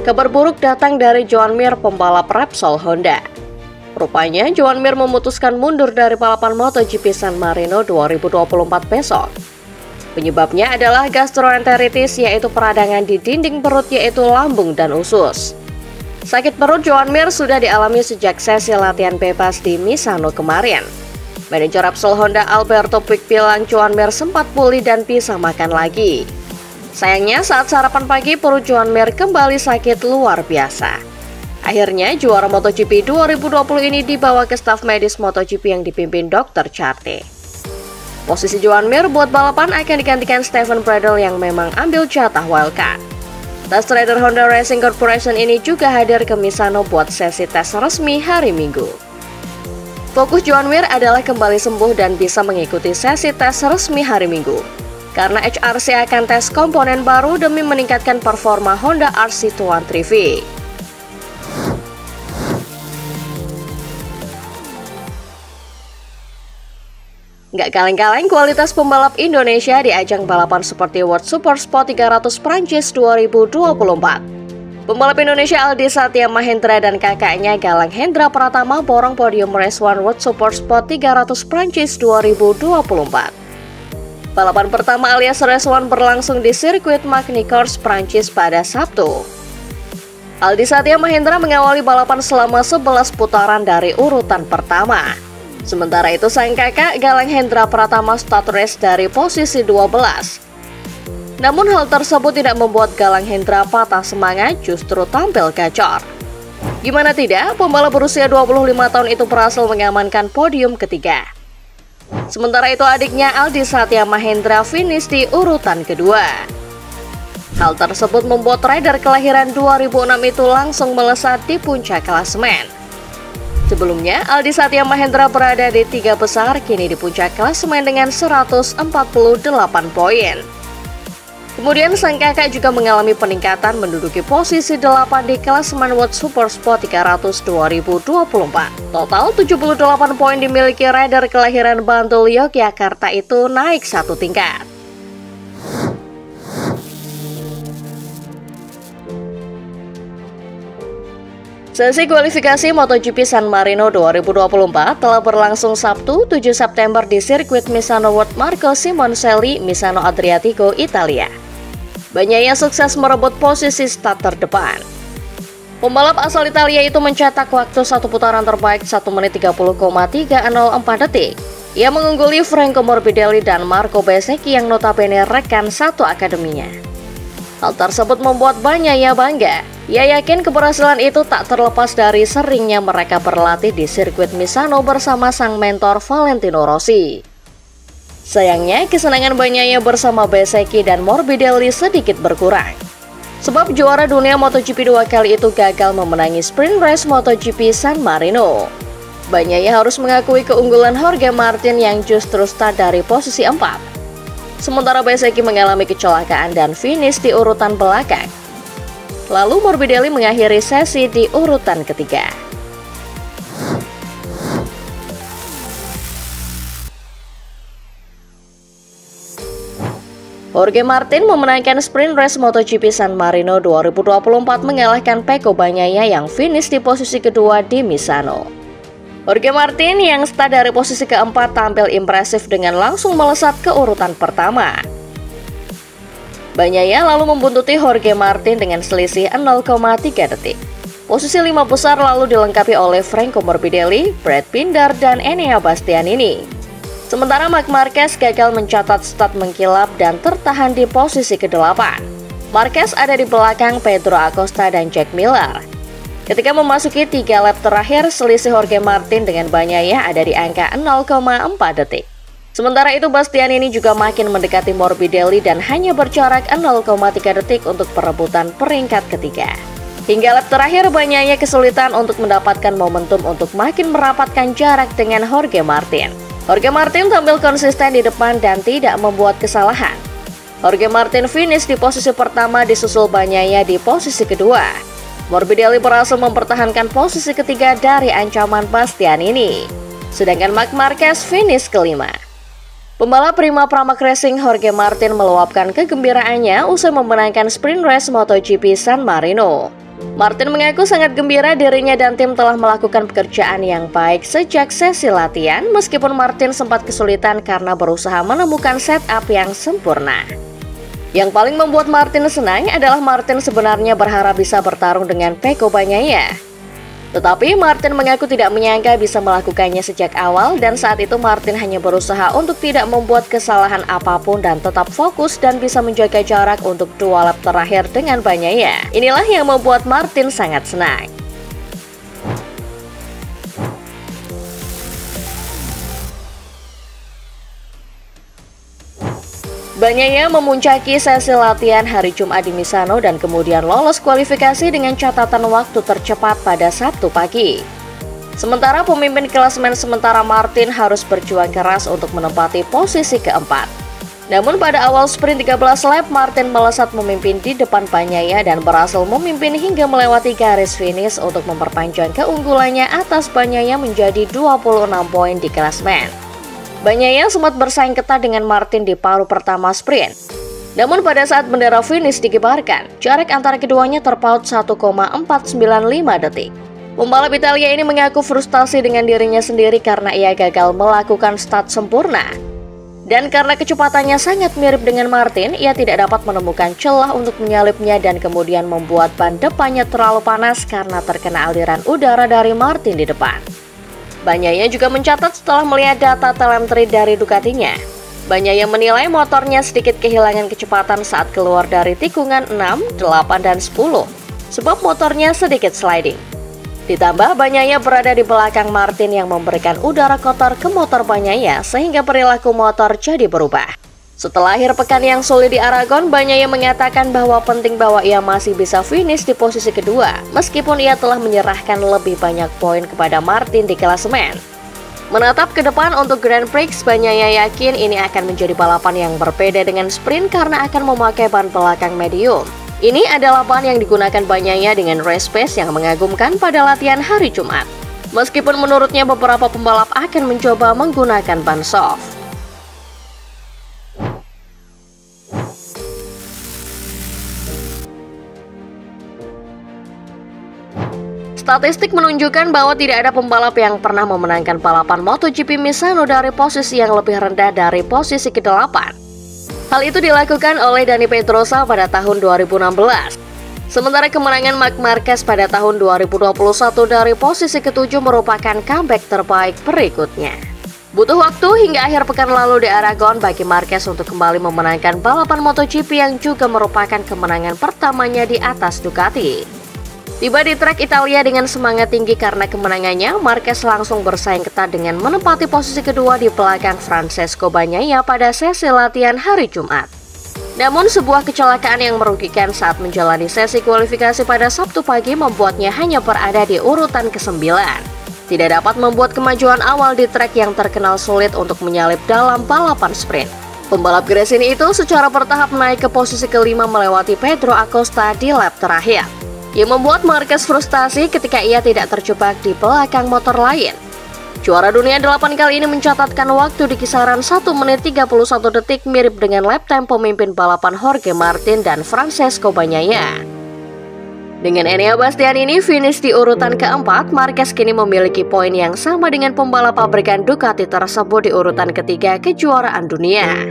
Kabar buruk datang dari Joan Mir, pembalap Repsol Honda. Rupanya Joan Mir memutuskan mundur dari balapan MotoGP San Marino 2024 besok. Penyebabnya adalah gastroenteritis, yaitu peradangan di dinding perut, yaitu lambung dan usus. Sakit perut Joan Mir sudah dialami sejak sesi latihan bebas di Misano kemarin. Manajer Repsol Honda Alberto Puig bilang Joan Mir sempat pulih dan bisa makan lagi. Sayangnya saat sarapan pagi perut Joan Mir kembali sakit luar biasa. Akhirnya juara MotoGP 2020 ini dibawa ke staf medis MotoGP yang dipimpin Dr. Charte. Posisi Joan Mir buat balapan akan digantikan Steven Bradl yang memang ambil jatah wildcard. Test rider Honda Racing Corporation ini juga hadir ke Misano buat sesi tes resmi hari Minggu. Fokus Joan Mir adalah kembali sembuh dan bisa mengikuti sesi tes resmi hari Minggu. Karena HRC akan tes komponen baru demi meningkatkan performa Honda RC213V. Nggak kaleng-kaleng kualitas pembalap Indonesia di ajang balapan seperti World Supersport 300 Prancis 2024. Pembalap Indonesia Aldi Satya Mahendra dan kakaknya Galang Hendra Pratama borong podium Race 1 World Supersport 300 Prancis 2024. Balapan pertama alias Race 1 berlangsung di sirkuit Magny-Cours, Prancis pada Sabtu. Aldi Satya Mahendra mengawali balapan selama 11 putaran dari urutan pertama. Sementara itu sang kakak Galang Hendra Pratama start race dari posisi 12. Namun hal tersebut tidak membuat Galang Hendra patah semangat, justru tampil gacor. Gimana tidak, pembalap berusia 25 tahun itu berhasil mengamankan podium ketiga. Sementara itu adiknya Aldi Satya Mahendra finish di urutan kedua. Hal tersebut membuat rider kelahiran 2006 itu langsung melesat di puncak klasemen. Sebelumnya, Aldi Satya Mahendra berada di 3 besar, kini di puncak klasemen dengan 148 poin. Kemudian sang kakak juga mengalami peningkatan menduduki posisi 8 di klasemen World Supersport 300 2024. Total 78 poin dimiliki rider kelahiran Bantul, Yogyakarta itu naik 1 tingkat. Sesi kualifikasi MotoGP San Marino 2024 telah berlangsung Sabtu 7 September di sirkuit Misano World Marco Simoncelli, Misano Adriatico, Italia. Bagnaia sukses merebut posisi start terdepan. Pembalap asal Italia itu mencetak waktu satu putaran terbaik 1 menit 30,304 detik. Ia mengungguli Franco Morbidelli dan Marco Bezzecchi yang notabene rekan satu akademinya. Hal tersebut membuat Bagnaia bangga. Ia yakin keberhasilan itu tak terlepas dari seringnya mereka berlatih di sirkuit Misano bersama sang mentor Valentino Rossi. Sayangnya, kesenangan Bagnaia bersama Bezzecchi dan Morbidelli sedikit berkurang. Sebab juara dunia MotoGP 2 kali itu gagal memenangi sprint race MotoGP San Marino. Bagnaia harus mengakui keunggulan Jorge Martin yang justru start dari posisi 4. Sementara Bezzecchi mengalami kecelakaan dan finish di urutan belakang. Lalu Morbidelli mengakhiri sesi di urutan ketiga. Jorge Martin memenangkan sprint race MotoGP San Marino 2024 mengalahkan Pecco Bagnaia yang finish di posisi kedua di Misano. Jorge Martin yang start dari posisi keempat tampil impresif dengan langsung melesat ke urutan pertama. Bagnaia lalu membuntuti Jorge Martin dengan selisih 0,3 detik. Posisi 5 besar lalu dilengkapi oleh Franco Morbidelli, Brad Binder, dan Enea Bastianini. Sementara Marc Marquez gagal mencatat start mengkilap dan tertahan di posisi ke-8. Marquez ada di belakang Pedro Acosta dan Jack Miller. Ketika memasuki 3 lap terakhir, selisih Jorge Martin dengan Bagnaia ada di angka 0,4 detik. Sementara itu Bastianini juga makin mendekati Morbidelli dan hanya berjarak 0,3 detik untuk perebutan peringkat ketiga. Hingga lap terakhir Bagnaia kesulitan untuk mendapatkan momentum untuk makin merapatkan jarak dengan Jorge Martin. Jorge Martin tampil konsisten di depan dan tidak membuat kesalahan. Jorge Martin finish di posisi pertama disusul Bagnaia di posisi kedua. Morbidelli berhasil mempertahankan posisi ketiga dari ancaman Bastianini. Sedangkan Marc Marquez finish kelima. Pembalap Prima Pramac Racing Jorge Martin meluapkan kegembiraannya usai memenangkan sprint race MotoGP San Marino. Martin mengaku sangat gembira dirinya dan tim telah melakukan pekerjaan yang baik sejak sesi latihan, meskipun Martin sempat kesulitan karena berusaha menemukan setup yang sempurna. Yang paling membuat Martin senang adalah Martin sebenarnya berharap bisa bertarung dengan Pecco Bagnaia. Tetapi Martin mengaku tidak menyangka bisa melakukannya sejak awal, dan saat itu Martin hanya berusaha untuk tidak membuat kesalahan apapun dan tetap fokus dan bisa menjaga jarak untuk 2 lap terakhir dengan Bagnaia. Inilah yang membuat Martin sangat senang. Bagnaia memuncaki sesi latihan hari Jumat di Misano dan kemudian lolos kualifikasi dengan catatan waktu tercepat pada Sabtu pagi. Sementara pemimpin klasemen sementara Martin harus berjuang keras untuk menempati posisi keempat. Namun pada awal sprint 13 lap, Martin melesat memimpin di depan Bagnaia dan berhasil memimpin hingga melewati garis finish untuk memperpanjang keunggulannya atas Bagnaia menjadi 26 poin di klasemen. Bagnaia sempat bersaing ketat dengan Martin di paruh pertama sprint. Namun pada saat bendera finish dikibarkan, jarak antara keduanya terpaut 1,495 detik. Pembalap Italia ini mengaku frustasi dengan dirinya sendiri karena ia gagal melakukan start sempurna. Dan karena kecepatannya sangat mirip dengan Martin, ia tidak dapat menemukan celah untuk menyalipnya dan kemudian membuat ban depannya terlalu panas karena terkena aliran udara dari Martin di depan. Bagnaia juga mencatat setelah melihat data telemetri dari Ducatinya. Bagnaia menilai motornya sedikit kehilangan kecepatan saat keluar dari tikungan 6, 8, dan 10, sebab motornya sedikit sliding. Ditambah Bagnaia berada di belakang Martin yang memberikan udara kotor ke motor Bagnaia sehingga perilaku motor jadi berubah. Setelah akhir pekan yang sulit di Aragon, Bagnaia mengatakan bahwa penting bahwa ia masih bisa finish di posisi kedua, meskipun ia telah menyerahkan lebih banyak poin kepada Martin di klasemen. Menatap ke depan untuk Grand Prix, Bagnaia yakin ini akan menjadi balapan yang berbeda dengan sprint karena akan memakai ban belakang medium. Ini adalah ban yang digunakan Bagnaia dengan race pace yang mengagumkan pada latihan hari Jumat. Meskipun menurutnya beberapa pembalap akan mencoba menggunakan ban soft. Statistik menunjukkan bahwa tidak ada pembalap yang pernah memenangkan balapan MotoGP Misano dari posisi yang lebih rendah dari posisi ke-8. Hal itu dilakukan oleh Dani Pedrosa pada tahun 2016. Sementara kemenangan Marc Marquez pada tahun 2021 dari posisi ke-7 merupakan comeback terbaik berikutnya. Butuh waktu hingga akhir pekan lalu di Aragon bagi Marquez untuk kembali memenangkan balapan MotoGP yang juga merupakan kemenangan pertamanya di atas Ducati. Tiba di trek Italia dengan semangat tinggi karena kemenangannya, Marquez langsung bersaing ketat dengan menempati posisi kedua di belakang Francesco Bagnaia pada sesi latihan hari Jumat. Namun sebuah kecelakaan yang merugikan saat menjalani sesi kualifikasi pada Sabtu pagi membuatnya hanya berada di urutan ke-9. Tidak dapat membuat kemajuan awal di trek yang terkenal sulit untuk menyalip dalam balapan sprint. Pembalap Gresini itu secara bertahap naik ke posisi ke-5 melewati Pedro Acosta di lap terakhir, yang membuat Marquez frustasi ketika ia tidak terjebak di belakang motor lain. Juara dunia 8 kali ini mencatatkan waktu di kisaran 1 menit 31 detik mirip dengan lap time pemimpin balapan Jorge Martin dan Francesco Bagnaia. Dengan Enea Bastianini finish di urutan keempat, Marquez kini memiliki poin yang sama dengan pembalap pabrikan Ducati tersebut di urutan ketiga kejuaraan dunia.